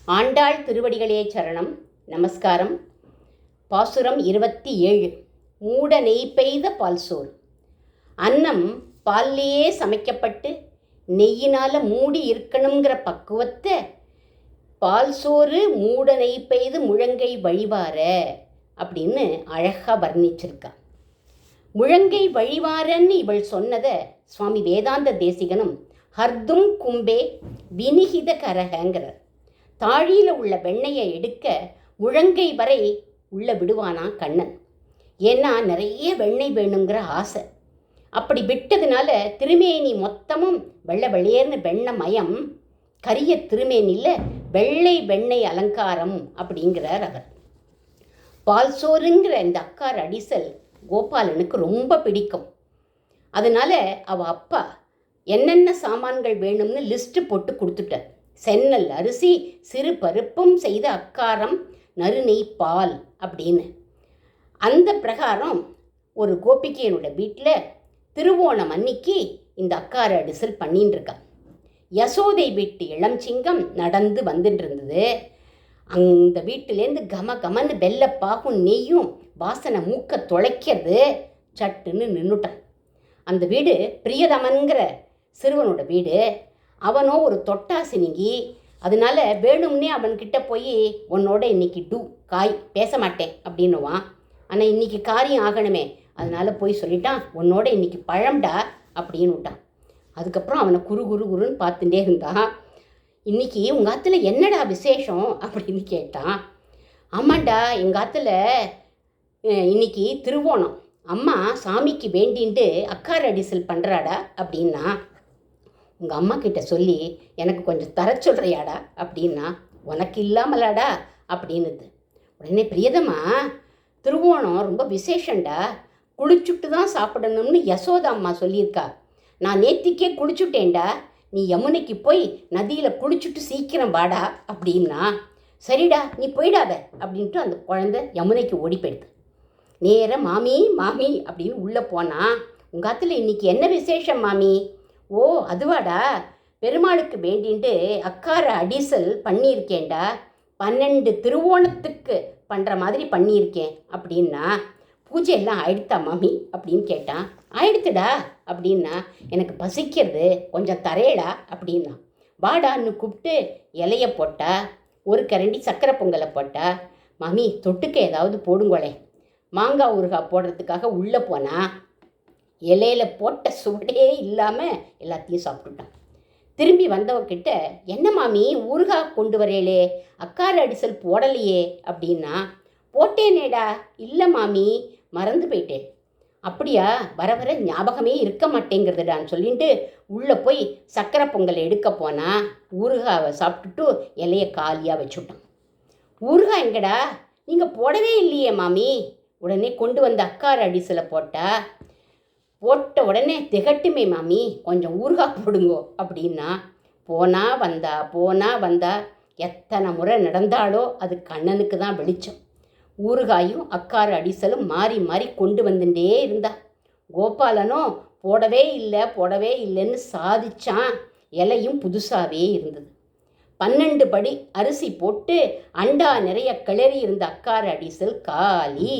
ஆண்டாள் திருவடிகளே சரணம். நமஸ்காரம். பாசுரம் 27. மூட நெய் பெய்த பால் சோறு. அன்னம் பால்லையே சமைக்கப்பட்டு நெய்யினால் மூடி இருக்கணுங்கிற பக்குவத்தை பால் சோறு மூட நெய் பெய்து முழங்கை வழிவார அப்படின்னு அழகாக வர்ணிச்சிருக்கா. முழங்கை வழிவாரன்னு இவள் சொன்னதை சுவாமி வேதாந்த தேசிகனும் ஹர்தும் கும்பே வினிகித கரகங்கிறார். தாழியில் உள்ள வெண்ணெயை எடுக்க முழங்கை வரை உள்ள விடுவானா கண்ணன். ஏன்னா நிறைய வெண்ணெய் வேணுங்கிற ஆசை. அப்படி விட்டதுனால திருமேனி மொத்தமும் வெள்ளை வெள்ளையர்னு வெண்ணெய் மயம், கரிய திருமேனியில் வெள்ளை வெண்ணெய் அலங்காரம் அப்படிங்கிறார் அவர். பால் சோறுங்கிற இந்த அக்கார் அடிசல் கோபாலனுக்கு ரொம்ப பிடிக்கும். அதனால அவள் அப்பா என்னென்ன சாமான்கள் வேணும்னு லிஸ்ட்டு போட்டு கொடுத்துட்டார். சென்னல் அரிசி, சிறு பருப்பும் செய்த அக்காரம், நறுநெய் பால் அப்படின்னு. அந்த பிரகாரம் ஒரு கோபிகையனோட வீட்டில் திருவோணம் அன்னைக்கு இந்த அக்கார அடிசல் பண்ணின்னு இருக்கா. யசோதை வீட்டு இளம் சிங்கம் நடந்து வந்துட்டு இருந்தது. அந்த வீட்டிலேருந்து கம கமன்னு வெள்ளப்பாகும் நெய்யும் வாசனை மூக்க தொலைக்கிறது. சட்டுன்னு நின்றுட்டான். அந்த வீடு பிரியதமன்கிற சிறுவனோட வீடு. அவனோ ஒரு தொட்டாசினிங்கி. அதனால வேணும்னே அவன்கிட்ட போய் உன்னோட இன்னைக்கு காய் பேச மாட்டேன் அப்படின்னுவான். ஆனால் இன்னைக்கு காரியம் ஆகணுமே, அதனால போய் சொல்லிட்டான், உன்னோட இன்னைக்கு பழம்டா அப்படின்னு விட்டான். அதுக்கப்புறம் அவனை குரு குரு குருன்னு பார்த்துட்டே இருந்தான். இன்னைக்கு உங்கள் ஆற்றுல என்னடா விசேஷம் அப்படின்னு கேட்டான். ஆமாண்டா, எங்கள் ஆற்றுல இன்னைக்கு திருவோணம், அம்மா சாமிக்கு வேண்டின்ட்டு அக்கார அடிசல் பண்ணுறாடா அப்படின்னா. உங்கள் அம்மா கிட்ட சொல்லி எனக்கு கொஞ்சம் தர சொல்கிறியாடா அப்படின்னா. உனக்கு இல்லாமலாடா அப்படின்னுது. உடனே பிரியதமா, திருவோணம் ரொம்ப விசேஷண்டா, குளிச்சுட்டு தான் சாப்பிடணும்னு யசோதா அம்மா சொல்லியிருக்கா. நான் நேத்திக்கே குளிச்சுட்டேன்டா, நீ யமுனைக்கு போய் நதியில் குளிச்சுட்டு சீக்கிரம் வாடா அப்படின்னா. சரிடா, நீ போயிடாத அப்படின்ட்டு அந்த குழந்தை யமுனைக்கு ஓடி போயிடுது. நேராக மாமி மாமி அப்படின்னு உள்ளே போனால், உங்கள் ஆற்றுல இன்னைக்கு என்ன விசேஷம் மாமி? ஓ அதுவாடா, பெருமாளுக்கு வேண்டின்ட்டு அக்கார அடிசல் பண்ணியிருக்கேன்டா, 12 திருவோணத்துக்கு பண்ணுற மாதிரி பண்ணியிருக்கேன் அப்படின்னா. பூஜை எல்லாம் ஆயிடுத்தா மாமி அப்படின்னு கேட்டான். ஆயிடுத்துடா அப்படின்னா. எனக்கு பசிக்கிறது, கொஞ்சம் தரேடா அப்படின்னா. வாடான்னு கூப்பிட்டு இலைய போட்டா, ஒரு கரண்டி சக்கரை பொங்கலை போட்டா. மாமி தொட்டுக்க ஏதாவது போடுங்களே. மாங்காய் ஊறுகாய் போடுறதுக்காக உள்ளே போனால் இலையில போட்ட சுவடே இல்லாமல் எல்லாத்தையும் சாப்பிட்டுட்டான். திரும்பி வந்தவக்கிட்ட, என்ன மாமி ஊறுகாய் கொண்டு வரேளே, அக்கார அடிசல் போடலையே அப்படின்னா. போட்டேனேடா. இல்லை மாமி, மறந்து போயிட்டேன். அப்படியா, வர வர ஞாபகமே இருக்க மாட்டேங்கிறதுடான்னு சொல்லிட்டு உள்ளே போய் சக்கரை பொங்கல் எடுக்க போனால் ஊறுகாவை சாப்பிட்டுட்டு இலையை காலியாக வச்சுட்டான். ஊறுகாய் எங்கடா, நீங்கள் போடவே இல்லையே மாமி. உடனே கொண்டு வந்த அக்கார அடிசலை போட்ட உடனே திகட்டுமே மாமி, கொஞ்சம் ஊறுகாய் போடுங்கோ அப்படின்னா. போனா வந்தா எத்தனை முறை நடந்தாலோ அது கண்ணனுக்கு தான் வெளிச்சம். ஊறுகாயும் அக்கார அடிசலும் மாறி மாறி கொண்டு வந்துட்டே இருந்தா. கோபாலனும் போடவே இல்லைன்னு சாதிச்சான். இலையும் புதுசாகவே இருந்தது. 12 படி அரிசி போட்டு அண்டா நிறைய கிளறி இருந்த அக்கார அடிசல் காலி.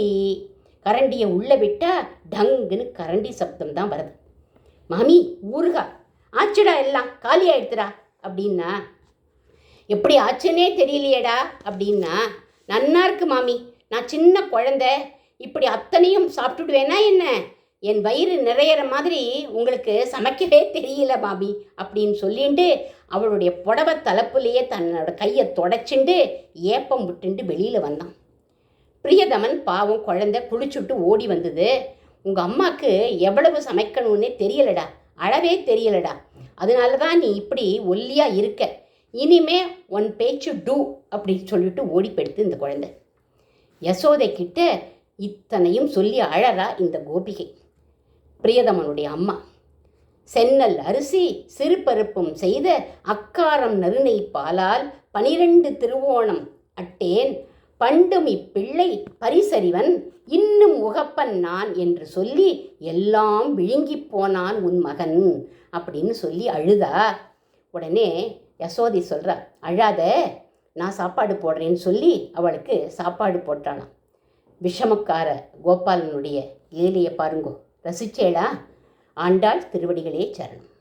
கரண்டியை உள்ளே விட்டால் டங்குன்னு கரண்டி சப்தம் தான் வருது. மாமி ஊறுகாய் ஆச்சுடா, எல்லாம் காலி ஆயிடுத்துடா அப்படின்னா. எப்படி ஆச்சுன்னே தெரியலையேடா அப்படின்னா. நன்னா இருக்கு மாமி, நான் சின்ன குழந்தை, இப்படி அத்தனையும் சாப்பிட்டுடுவேனா என்ன? என் வயிறு நிறையிற மாதிரி உங்களுக்கு சமைக்கவே தெரியல மாமி அப்படின்னு சொல்லிட்டு அவளுடைய புடவை தலைப்புலேயே தன்னோட கையை தொடச்சிண்டு ஏப்பம் விட்டுண்டு வெளியில் வந்தான். பிரியதமன் பாவம் குழந்தை குளிச்சுட்டு ஓடி வந்தது. உங்கள் அம்மாவுக்கு எவ்வளவு சமைக்கணும்னே தெரியலடா, அளவே தெரியலடா, அதனால தான் நீ இப்படி ஒல்லியாக இருக்க, இனிமே உன் பேச்சு அப்படின்னு சொல்லிட்டு ஓடி போயிடுத்து இந்த குழந்தை. யசோதை கிட்ட இத்தனையும் சொல்லி அழறா இந்த கோபிகை, பிரியதமனுடைய அம்மா. சென்னல் அரிசி, சிறு பருப்பும் செய்த அக்காரம் நறுநெய் பாலால் 12 திருவோணம் அட்டேன், பண்டும் இப்பிள்ளை பரிசறிவன், இன்னும் உகப்பன் நான் என்று சொல்லி எல்லாம் விழுங்கி போனான் உன் மகன் அப்படின்னு சொல்லி அழுதா. உடனே யசோதி சொல்கிறா, அழாத, நான் சாப்பாடு போடுறேன்னு சொல்லி அவளுக்கு சாப்பாடு போட்டாளாம். விஷமக்கார கோபாலனுடைய ஏலியை பாருங்கோ, ரசிச்சேளா? ஆண்டாள் திருவடிகளே சரணம்.